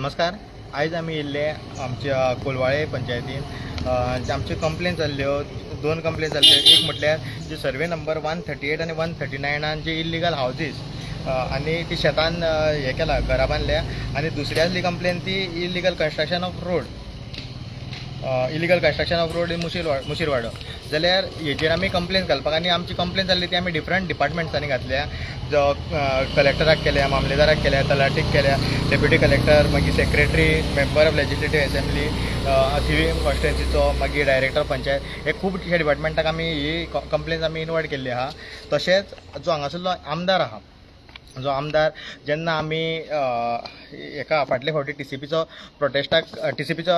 नमस्कार. आयज आमी येयल्ले आमच्या कोलवाळे पंचायतीन आमच्यो कंप्लेन जाल्ल्यो. दोन कंप्लेन जाल्ल्यो. एक म्हटल्यार जे सर्वे नंबर 138 आनी 139 जे इल्लिगल हावजीस आनी ती शेतान हे केला, घरा बांदल्या. आनी दुसरी आसली कंप्लेन ती illegal construction of road in मुशीरवाडो. जाल्यार हेचेर आमी कंप्लेन घालपाक आनी आमची कंप्लेन जाल्ली ती आमी डिफरंट डिपार्टमेंट्सांनी घातल्या. जो कलेक्टराक केल्या, मामलेदाराक केल्या, तलाटीक केल्या, डेप्युटी कलेक्टर, मागीर secretary, member of लेजिस्लेटीव assembly, Thivim कॉन्स्टिट्युएन्सीचो, मागीर डायरेक्टर पंचायत, हे खुबशे डिपार्टमेंटाक आमी ही कंप्लेन आमी इनवायट केल्ली आहा. तशेंच जो हांगासरलो आमदार आहा, जो आमदार जेन्ना आमी एका फाटले फावटी टीसीपीचो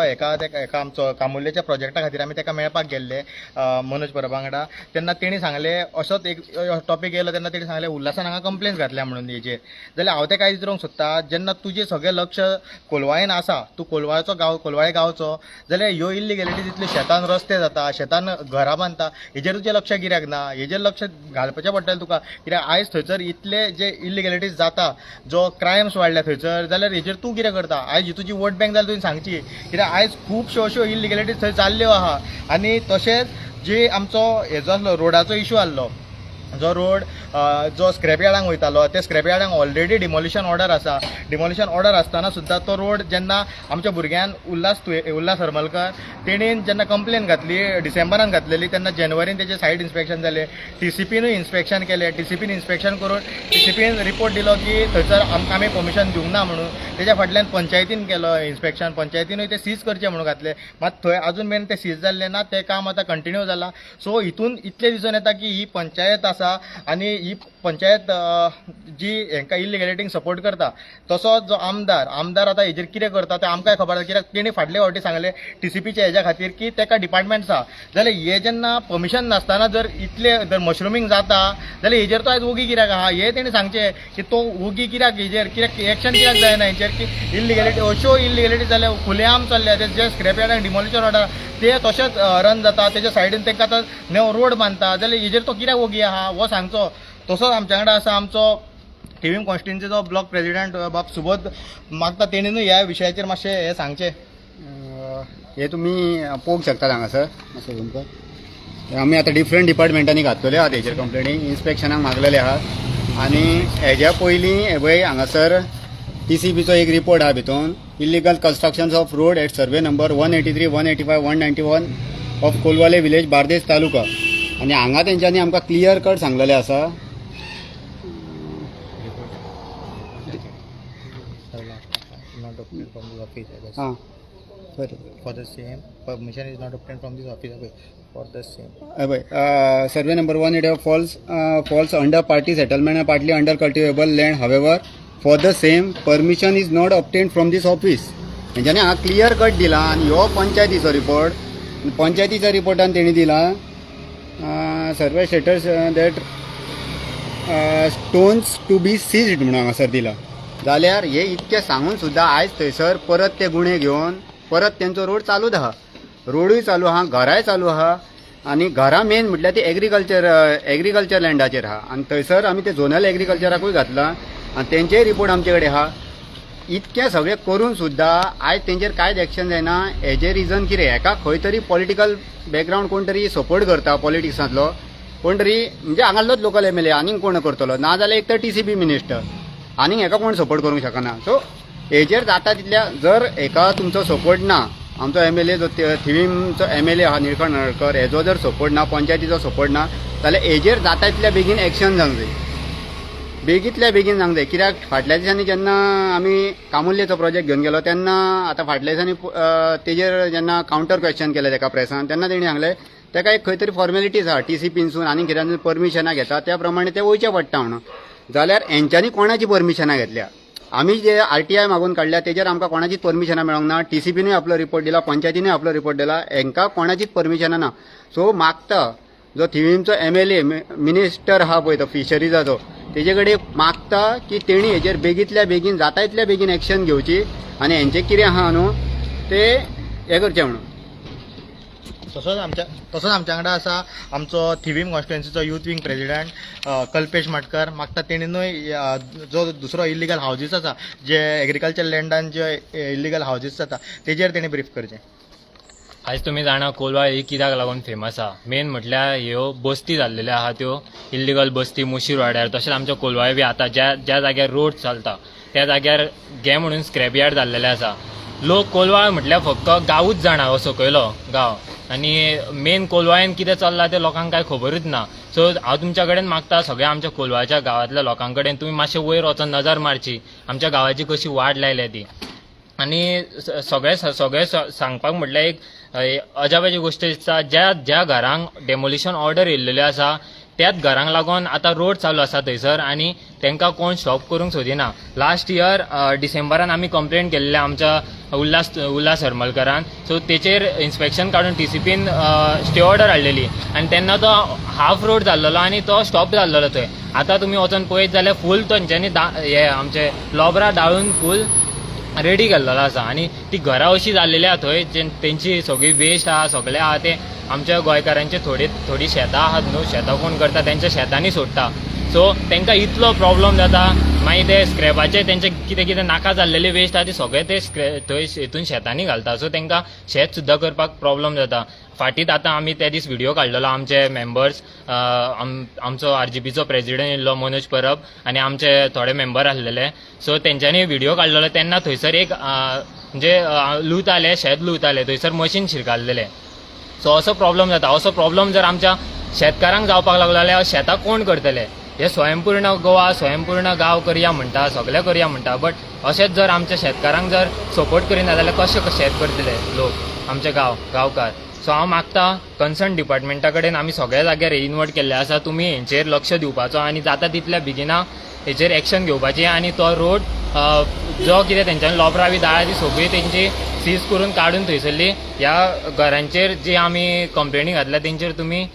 एका आमचो कामुर्लेच्या प्रोजेक्टा खातीर आमी ताका मेळपाक गेल्ले मनोज परब वांगडा, तेन्ना तेणी सांगले, असोच एक टॉपीक येयलो तेन्ना तेणी सांगले उल्हासान हांगा कंप्लेन घातल्या म्हणून हेजेर. जाल्यार हांव तेका विचारूंक सोदता, जेन्ना तुजें सगळें लक्ष कोलवाळेन आसा, तूं कोलवाळे गांवचो, जाल्यार ह्यो इल्लिगॅलिटी जितल्यो शेतान रस्ते जाता, शेतान घरां बांदता, हेजेर तुजें लक्ष कित्याक ना? हेजेर लक्ष घालपाचें पडटलें तुका. कित्याक आयज थंयसर इतले जे इल्लिगॅलिटीज जाता, जो क्रायम्स वाडल्या थंयसर, जाल्यार हेजेर तूं कितें करता? आयज ही तुजी वोट बँक जाल्यार तुवें सांगची. कित्याक आयज खुबश्यो अश्यो इल्लिगॅलिटीज थंय जाल्ल्यो आहा. आनी तशेंच जे आमचो हेजो आसलो रोडाचो इशू आसलो, जो रोड जो स्क्रॅप यार्डांक वयतालो, त्या स्क्रॅप यार्डांक ऑलरेडी डिमोलिशन ऑर्डर आसा. डिमोलिशन ऑर्डर आसतना सुद्दां तो रोड जेन्ना आमच्या भुरग्यान उल्हास हरमलकर तेणीन जेन्ना कंप्लेन घातली, डिसेंबरान घातलेली, तेन्ना जानेवारीन तेजें सायट इन्स्पेक्शन जालें. टीसीपीनूय इन्स्पेक्शन केलें. टीसीपीन इन्स्पेक्शन करून टीसीपीन रिपोर्ट दिलो की थंयसर आमकां आमी परमिशन दिवंक ना म्हणून. तेज्या फाटल्यान पंचायतीन केलो इन्स्पेक्शन. पंचायतीनूय ते सीज करचें म्हणून घातलें. मात थंय अजून मेरेन ते सीज जाल्ले ना. तें काम आतां कंटिन्यू जालां. सो हितून इतलें दिसून येता की ही पंचायत आसा आनी ही पंचायत जी हांकां इल्लिगॅलिटींक सपोर्ट करता, तसोच जो आमदार आतां हेजेर कितें करता तें आमकांय खबर आसा. कित्याक तेणी फाटले फावटी सांगलें टीसीपीच्या हेज्या खातीर की तेका डिपार्टमेंट्स आसा. जाल्यार हे जेन्ना परमिशन नासतना जर इतले जर मशरुमींग जाता, जाल्यार हेजेर तो आयज ओगी कित्याक आहा हे तेणी सांगचें की तो ओगी कित्याक हेजेर कित्याक एक्शन कित्याक जायना हेचेर. की इल्लिगॅलिटी अश्यो इल्लिगॅलिटी जाल्या खुलेआम चल्ल्या. ते जे स्क्रॅप यार्डाक डिमोलिशन ऑर्डर ते तशेंच रन जाता. तेच्या सायडीन तांकां आतां नवो रोड बांदता, जाल्यार हेजेर तो कित्याक ओगी आहा हो सांगचो. तसोच आमच्या वांगडा आसा आमचो थिवीम कॉन्स्टिट्युएन्सीचो ब्लॉक प्रेसिडेंट बाब सुबोध. मागता तेणीनूय ह्या विशयाचेर मातशें हें सांगचें. हे तुमी पळोवंक शकतात हांगासर मातशें तुमकां. आमी आतां डिफरंट डिपार्टमेंटांनी घातलेले आहात हेजेर कंप्लेनी. इन्स्पेक्शनाक मागलेले आहात. आनी हेज्या पयलीं हे पळय हांगासर टीसीबीचो एक रिपोर्ट आहा भितून illegal constructions of road at survey number 183, 185, 191 of Colvale village, Bardez taluka. आनी हांगा तेंच्यांनी आमकां क्लियर कट सांगलेलें आसा. हां For the same, permission is not obtained from this office for the same. Survey number 188 falls under party settlement and partly under cultivable land. However, for the same, permission is not obtained from this office. तेंच्यांनी हांगा clear cut दिला. आनी हो पंचायतीचो report. पंचायतीच्या रिपोर्टान तेणी दिला survey states that stones to be seized म्हणून हांगासर दिला. जाल्यार हे इतकें सांगून सुद्दां आयज थंयसर परत ते गुणे घेवन परत तेंचो रोड चालूच आहा. रोडूय चालू आहा, घराय चालू आहा. आनी घरां मेन म्हटल्यार ती एग्रीकल्चर लँडाचेर आहा. आनी थंयसर आमी ते झोनल एग्रीकल्चराकूय घातला आनी तेंचेय रिपोर्ट आमचे कडेन आहा. इतकें सगळें करून सुद्दां आयज तेंचेर कांयच एक्शन जायना. हेजें रिजन कितें? हेका खंय तरी पॉलिटिकल बॅकग्रावंड कोण तरी सपोर्ट करता पॉलिटिक्सांतलो कोण तरी, म्हणजे हांगालोच लोकल MLA. आनीक कोण करतलो? ना जाल्यार एक तर टीसीबी मिनिस्टर. आनीक हेका कोण सपोर्ट करूंक शकना. सो हेजेर जाता तितल्या जर हेका तुमचो सपोर्ट ना, आमचो MLA जो थिवीमचो MLA आहा निळकंठ नार्वेकर, हेजो जर सपोर्ट ना, पंचायतीचो सपोर्ट ना, जाल्यार हेजेर जाता तितल्या बेगीन एक्शन जावंक जाय. बेगींतल्या बेगीन जावंक जाय. कित्याक फाटल्या दिसांनी जेन्ना आमी कामुर्लेचो प्रोजेक्ट घेवन गेलो तेन्ना आतां फाटल्या दिसांनी तेजेर जेन्ना कावंटर क्वेश्चन केलें तेका प्रेसान, तेन्ना तेणी सांगलें तेका एक खंय तरी फॉर्मेलिटीज आहा टीसीपीनसून आनी कित्यासून परमिशनां घेता त्या प्रमाणे ते वयचें पडटा म्हणून. जाल्यार हेंच्यांनी कोणाची परमिशनां घेतल्या? आमी जे RTI मागून काडल्या तेजेर आमकां कोणाचीच परमिशनां मेळोंक ना. टीसीपीनूय आपलो रिपोर्ट दिला, पंचायतीनूय आपलो रिपोर्ट दिला. हेंकां कोणाचीच परमिशनां ना. सो मागता जो थिवीमचो MLA मिनिस्टर आहा पळय तो फिशरीजाचो, तेजे कडेन मागता की तेणी हेजेर बेगींतल्या बेगीन जाता तितल्या बेगीन एक्शन घेवची आनी हेंचें कितें आहा न्हू ते हें करचें म्हणून. तसोच आमच्या वांगडा आसा आमचो थिवीम कॉन्स्टिट्युएन्सीचो youth wing president Kalpesh Matkar. म्हाका तेणीनूय जो दुसरो इलिगल हावजीस आसा जे एग्रीकल्चर लँडान जे इलिगल हावजीस जाता तेजेर तेणी ब्रीफ करचें. आयज तुमी जाणा कोलवा ही कित्याक लागून फेमस आहा. मेन म्हटल्यार ह्यो बस्ती जाल्लेल्यो आहा त्यो इल्लिगल बस्ती मुशीर वाड्यार. तशेंच आमच्या कोलवाय बी आतां ज्या जाग्यार रोड चलता त्या जाग्यार घे म्हणून स्क्रॅप यार्ड जाल्लेले आसा. लोक कोलवा म्हटल्यार फक्त गांवूच जाणा हो सकयलो गांव, आनी मेन कोलवायेन कितें चल्लां तें लोकांक कांय खबरूच ना. सो हांव तुमच्या कडेन मागता सगळ्या आमच्या कोलवाच्या गांवांतल्या लोकां कडेन तुमी मातशें वयर वचून नजर मारची आमच्या गांवाची कशी वाड लायल्या ती. आनी सगळे सांगपाक म्हटल्यार एक अजापाची गोश्ट दिसता ज्या घरांक डेमोलिशन ऑर्डर येयल्लेल्यो आसा त्याच घरांक लागून आतां रोड चालू आसा थंयसर आनी तांकां कोण स्टॉप करूंक सोदिना. लास्ट इयर डिसेंबरान आमी कंप्लेंट केल्ले आमच्या उल्हास हरमलकरान. सो तेचेर इन्स्पेक्शन काडून TCPन स्टे ऑर्डर हाडलेली आनी तेन्ना तो हाफ रोड जाल्लो आनी तो स्टॉप जाल्लो थंय. आतां तुमी वचून पळयत जाल्यार फूल तेंच्यांनी हे आमचे लोबरां डाळून फूल रेडी केल्लो आसा आनी ती घरां अशी जाल्लेली आहा थंय तेंची सगळी वेस्ट आहा सगळें आहा ते आमच्या गोंयकारांचे थोडी शेतां आहात न्हू, शेतां कोण करता तेंच्या शेतांनी सोडटा. सो तांकां इतलो प्रॉब्लम जाता. मागीर ते स्क्रॅपाचे तेंचे कितें नाका जाल्लेले वेस्ट आहा ते सगळे ते थंय हितून शेतांनी घालता. सो तांकां शेत सुद्दां करपाक प्रॉब्लम जाता. फाटींत आतां आमी त्या दीस व्हिडिओ काडलेलो आमचे मेंबर्स आमचो RGPचो प्रेसिडेंट येयल्लो मनोज परब आनी आमचे थोडे मेंबर आसलेले. सो तेंच्यांनी व्हिडिओ काडलेलो तेन्ना थंयसर एक म्हणजे लुताले शेत लुताले थंयसर मशीन शिरकाल्लेले. सो असो प्रॉब्लम जाता. असो प्रॉब्लम जर आमच्या शेतकारांक जावपाक लागलो जाल्यार शेतां कोण करतले. हे स्वयंपूर्ण गोवा स्वयंपूर्ण गांव करया म्हणटा सगळें करया म्हणटा बट अशेंच जर आमच्या शेतकारांक जर सपोर्ट करिना जाल्यार कशें शेत करतले लोक आमचे गांवकार. सो हांव मागता कन्सर्न डिपार्टमेंटा कडेन आमी सगळ्या जाग्यार इन्वॉल्व केल्ले आसा. तुमी हेंचेर लक्ष दिवपाचो आनी जाता तितल्या बेगिना हेचेर एक्शन घेवपाची आनी तो रोड जो कितें तेंच्यांनी लोबरां बी दाळा ती सगळी तेंची सीज करून काडून थंयसरली ह्या घरांचेर जी आमी कंप्लेनी घातल्या तेंचेर तुमी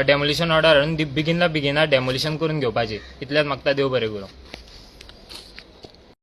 डेमोलिशन ऑर्डर हाडून बेगिना डेमोलिशन करून घेवपाची. इतलेंच मागता. देव बरें करूं.